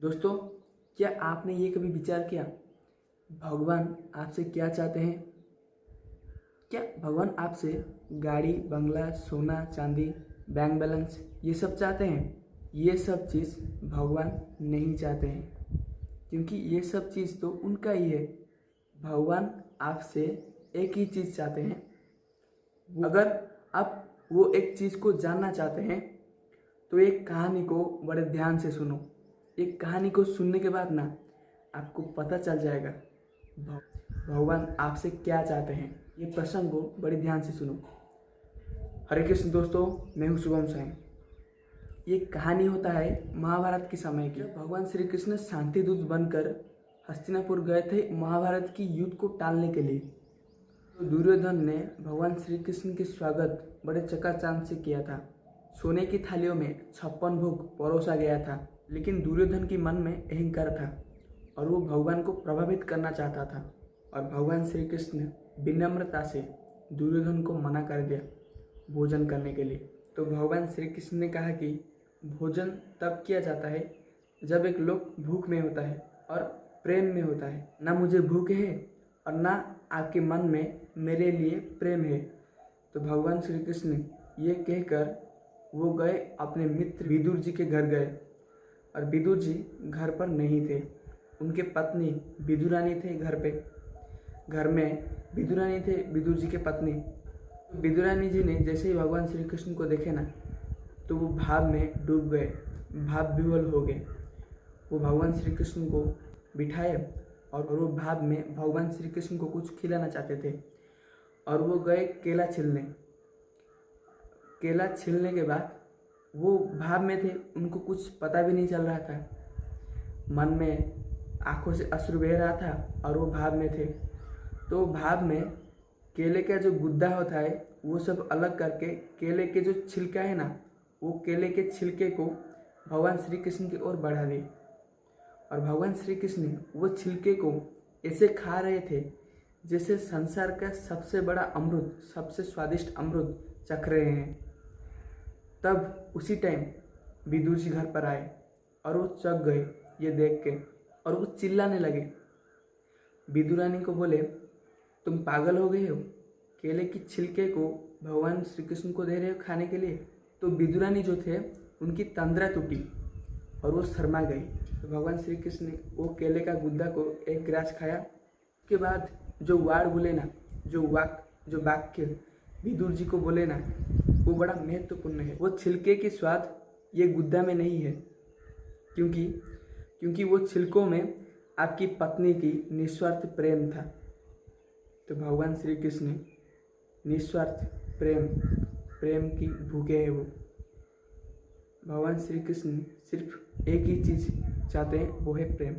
दोस्तों, क्या आपने ये कभी विचार किया भगवान आपसे क्या चाहते हैं? क्या भगवान आपसे गाड़ी, बंगला, सोना, चांदी, बैंक बैलेंस ये सब चाहते हैं? ये सब चीज़ भगवान नहीं चाहते हैं, क्योंकि ये सब चीज़ तो उनका ही है। भगवान आपसे एक ही चीज़ चाहते हैं। अगर आप वो एक चीज़ को जानना चाहते हैं तो एक कहानी को बड़े ध्यान से सुनो। एक कहानी को सुनने के बाद ना आपको पता चल जाएगा भगवान आपसे क्या चाहते हैं। ये प्रसंग को बड़े ध्यान से सुनो। हरे कृष्ण दोस्तों, मैं हूँ शुभम साई। ये कहानी होता है महाभारत के समय की। भगवान श्री कृष्ण शांति दूत बनकर हस्तिनापुर गए थे महाभारत की युद्ध को टालने के लिए। तो दुर्योधन ने भगवान श्री कृष्ण के स्वागत बड़े चकाचौंध से किया था। सोने की थालियों में 56 भोग परोसा गया था, लेकिन दुर्योधन के मन में अहंकार था और वो भगवान को प्रभावित करना चाहता था। और भगवान श्री कृष्ण विनम्रता से दुर्योधन को मना कर दिया भोजन करने के लिए। तो भगवान श्री कृष्ण ने कहा कि भोजन तब किया जाता है जब एक लोग भूख में होता है और प्रेम में होता है। ना मुझे भूख है और ना आपके मन में मेरे लिए प्रेम है। तो भगवान श्री कृष्ण ये कहकर वो गए अपने मित्र विदुर जी के घर गए। और विदुर जी घर पर नहीं थे, उनके पत्नी विदुरानी थे घर में विदुरानी थे, विदुर जी के पत्नी। विदुरानी जी ने जैसे ही भगवान श्री कृष्ण को देखे ना तो वो भाव में डूब गए, भाव विह्वल हो गए। वो भगवान श्री कृष्ण को बिठाए और वो भाव में भगवान श्री कृष्ण को कुछ खिलाना चाहते थे। और वो गए केला छीलने के बाद वो भाव में थे, उनको कुछ पता भी नहीं चल रहा था। मन में आंखों से अश्रु बह रहा था और वो भाव में थे। तो भाव में केले का जो गुद्दा होता है वो सब अलग करके केले के जो छिलका है ना, वो केले के छिलके को भगवान श्री कृष्ण की ओर बढ़ा दी। और भगवान श्री कृष्ण वो छिलके को ऐसे खा रहे थे जैसे संसार का सबसे बड़ा अमृत, सबसे स्वादिष्ट अमृत चख रहे हैं। तब उसी टाइम विदुर जी घर पर आए और वो चक गए ये देख के, और वो चिल्लाने लगे। विदुरानी को बोले, तुम पागल हो गए हो? केले की छिलके को भगवान श्री कृष्ण को दे रहे हो खाने के लिए? तो विदुरानी जो थे उनकी तंद्रा टूटी और वो शर्मा गई। तो भगवान श्री कृष्ण ने वो केले का गुद्दा को एक ग्रास खाया। उसके बाद जो वार बोले ना, जो वाक्य विदुर जी को बोले ना, वो बड़ा महत्वपूर्ण है। वो छिलके की स्वाद ये गुद्दा में नहीं है, क्योंकि वो छिलकों में आपकी पत्नी की निस्वार्थ प्रेम था। तो भगवान श्री कृष्ण निस्वार्थ प्रेम की भूखे हैं। वो भगवान श्री कृष्ण सिर्फ एक ही चीज़ चाहते हैं, वो है प्रेम।